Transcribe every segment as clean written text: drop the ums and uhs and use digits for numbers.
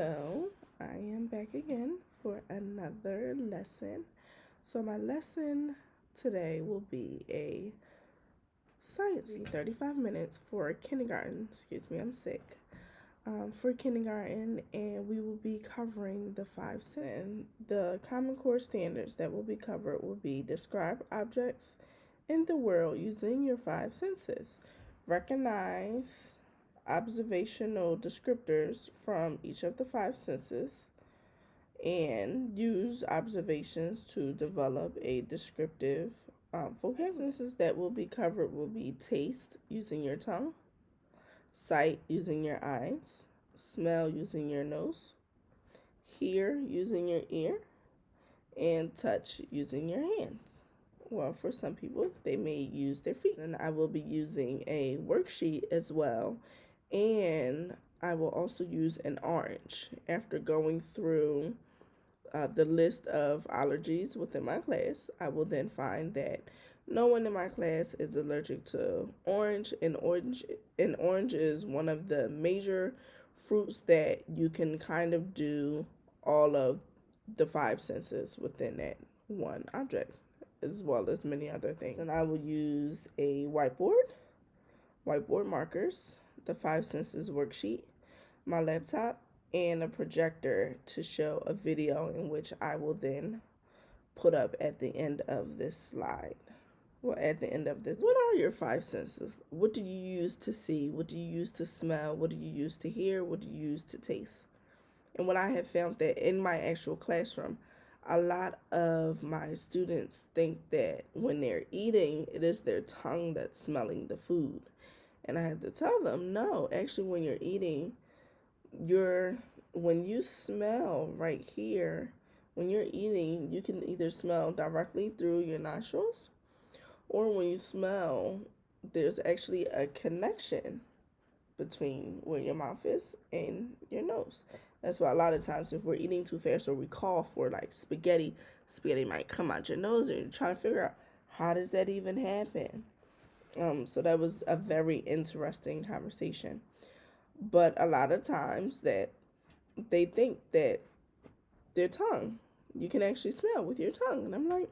Hello, I am back again for another lesson. So, my lesson today will be a science 35 minutes for kindergarten. Excuse me, I'm sick. For kindergarten, and we will be covering the five senses. The Common Core standards that will be covered will be describe objects in the world using your five senses, recognize observational descriptors from each of the five senses, and use observations to develop a descriptive vocabulary. Senses that will be covered will be taste using your tongue, sight using your eyes, smell using your nose, hear using your ear, and touch using your hands. Well, for some people, they may use their feet. And I will be using a worksheet as well. And I will also use an orange after going through the list of allergies within my class. I will then find that no one in my class is allergic to orange, and orange is one of the major fruits that you can kind of do all of the five senses within that one object, as well as many other things. And I will use a whiteboard markers, the five senses worksheet, my laptop, and a projector to show a video in which I will then put up at the end of this slide. Well, at the end of this, what are your five senses? What do you use to see? What do you use to smell? What do you use to hear? What do you use to taste? And what I have found that in my actual classroom, a lot of my students think that when they're eating, it is their tongue that's smelling the food. And I have to tell them, no, actually, when you're eating, when you smell right here, when you're eating, you can either smell directly through your nostrils, or when you smell, there's actually a connection between where your mouth is and your nose. That's why a lot of times if we're eating too fast or we cough for like spaghetti might come out your nose, and you're trying to figure out how does that even happen. So that was a very interesting conversation. But a lot of times that they think that their tongue, you can actually smell with your tongue, and I'm like,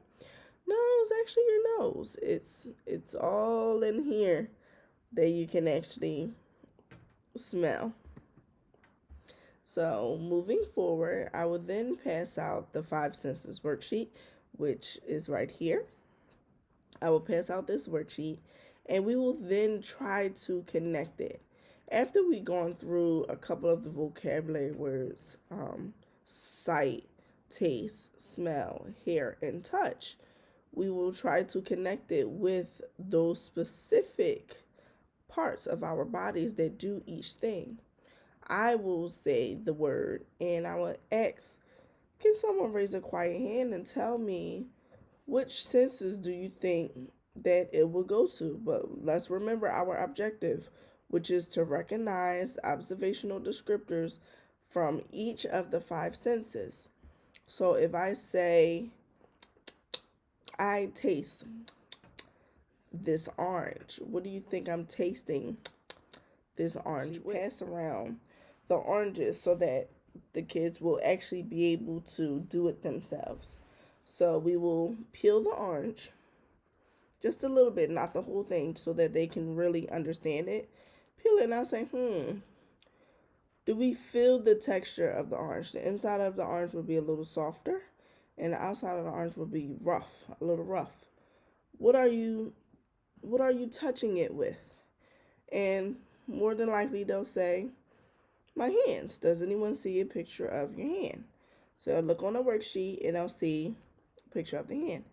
no, it's actually your nose. It's all in here that you can actually smell. So moving forward, I will then pass out the five senses worksheet, which is right here. I will pass out this worksheet, and we will then try to connect it. After we've gone through a couple of the vocabulary words, sight, taste, smell, hear, and touch, we will try to connect it with those specific parts of our bodies that do each thing. I will say the word, and I will ask, can someone raise a quiet hand and tell me which senses do you think that it will go to? But let's remember our objective, which is to recognize observational descriptors from each of the five senses. So if I say, I taste this orange, what do you think I'm tasting? This orange. Pass around the oranges so that the kids will actually be able to do it themselves. So we will peel the orange just a little bit, not the whole thing, so that they can really understand it. Peel it, and I'll say, do we feel the texture of the orange? The inside of the orange will be a little softer, and the outside of the orange will be rough, a little rough. What are you touching it with? And more than likely they'll say, my hands. Does anyone see a picture of your hand? So I'll look on the worksheet and I'll see a picture of the hand.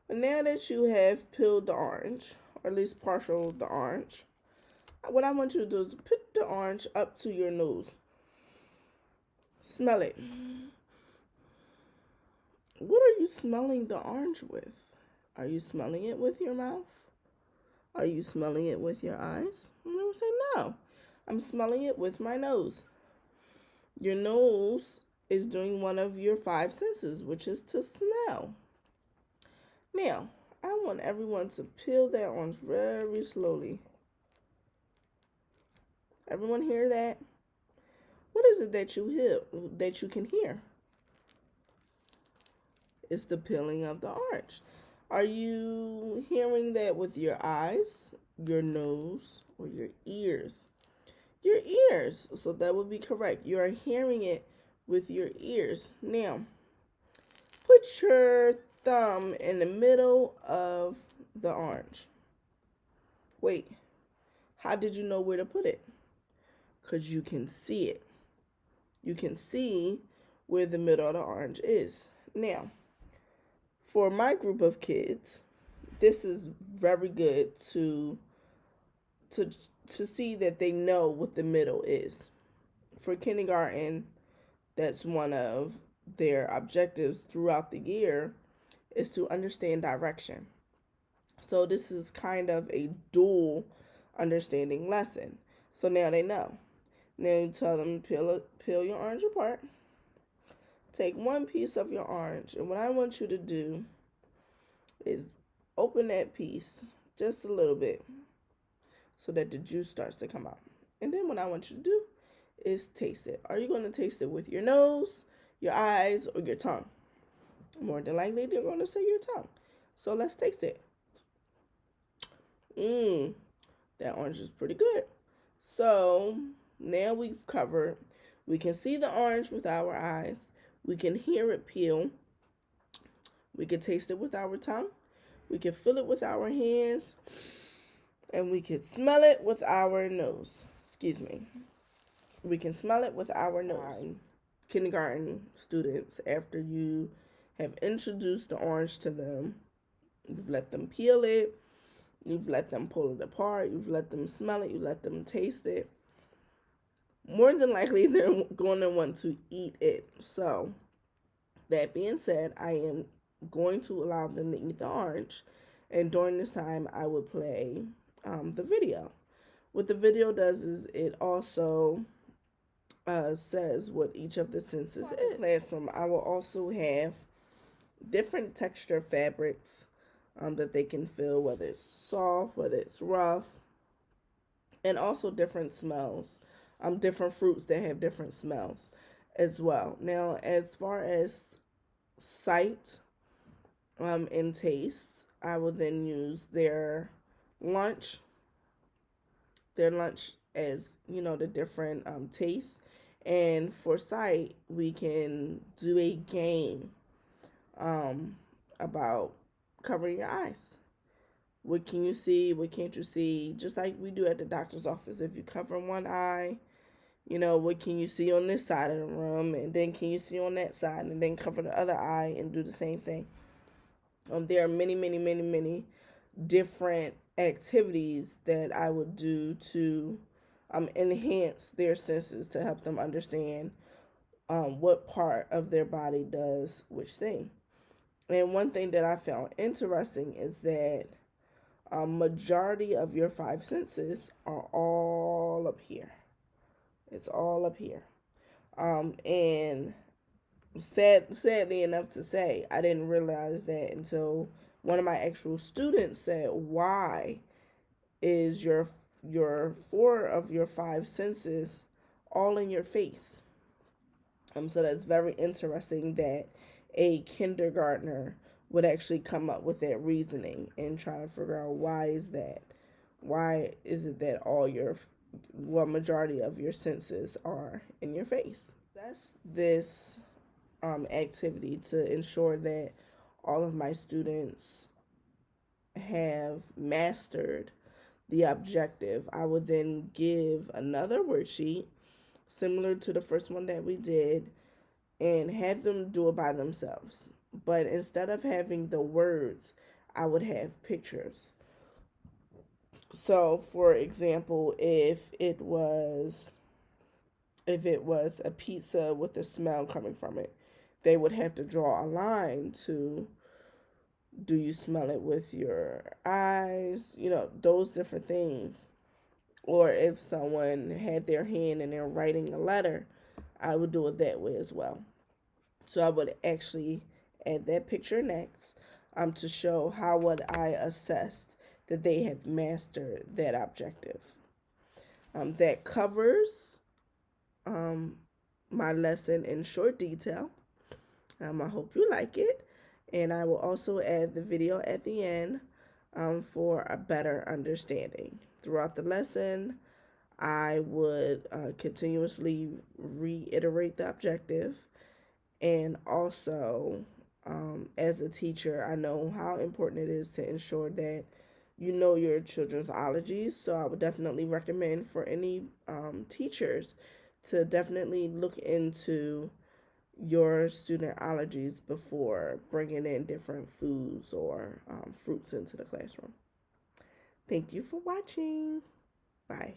But now that you have peeled the orange, or at least partial the orange, what I want you to do is put the orange up to your nose. Smell it. What are you smelling the orange with? Are you smelling it with your mouth? Are you smelling it with your eyes? And they will say, no, I'm smelling it with my nose. Your nose is doing one of your five senses, which is to smell. Now, I want everyone to peel that orange very slowly. Everyone hear that? What is it that you hear, that you can hear? It's the peeling of the orange. Are you hearing that with your eyes, your nose, or your ears? Your ears. So that would be correct. You are hearing it with your ears. Now, put your thumb in the middle of the orange. Wait, how did you know where to put it? Because you can see it. You can see where the middle of the orange is. Now, for my group of kids, this is very good to to see that they know what the middle is. For kindergarten, that's one of their objectives throughout the year, is to understand direction. So this is kind of a dual understanding lesson. So now they know. Now you tell them peel your orange apart. Take one piece of your orange, and what I want you to do is open that piece just a little bit so that the juice starts to come out. And then what I want you to do is taste it. Are you going to taste it with your nose, your eyes, or your tongue? More than likely, they're going to say your tongue. So let's taste it. That orange is pretty good. So now we've covered, we can see the orange with our eyes. We can hear it peel. We can taste it with our tongue. We can feel it with our hands. And we can smell it with our nose. Excuse me. We can smell it with our nose. Kindergarten students, after you have introduced the orange to them, you've let them peel it, you've let them pull it apart, you've let them smell it, you let them taste it. More than likely, they're going to want to eat it. So, that being said, I am going to allow them to eat the orange. And during this time, I would play the video. What the video does is it also says what each of the senses is. Classroom, I will also have different texture fabrics that they can feel, whether it's soft, whether it's rough, and also different smells, different fruits that have different smells as well. Now, as far as sight and taste, I will then use their lunch as, the different tastes. And for sight, we can do a game about covering your eyes. What can you see? What can't you see? Just like we do at the doctor's office. If you cover one eye, what can you see on this side of the room? And then can you see on that side? And then cover the other eye and do the same thing. There are many, many, many, many different activities that I would do to enhance their senses to help them understand what part of their body does which thing. And one thing that I found interesting is that majority of your five senses are all up here. It's all up here. And sadly enough to say, I didn't realize that until one of my actual students said, why is your four of your five senses all in your face? So that's very interesting that a kindergartner would actually come up with that reasoning and try to figure out why is that? Why is it that majority of your senses are in your face? That's this activity to ensure that all of my students have mastered the objective. I would then give another worksheet similar to the first one that we did and have them do it by themselves. But instead of having the words, I would have pictures. So, for example, if it was a pizza with the smell coming from it, they would have to draw a line to, do you smell it with your eyes? Those different things. Or if someone had their hand and they're writing a letter, I would do it that way as well. So I would actually add that picture next to show how would I assess that they have mastered that objective. That covers my lesson in short detail. I hope you like it. And I will also add the video at the end for a better understanding. Throughout the lesson, I would continuously reiterate the objective. And also, as a teacher, I know how important it is to ensure that you know your children's allergies. So I would definitely recommend for any teachers to definitely look into your student allergies before bringing in different foods or fruits into the classroom. Thank you for watching. Bye.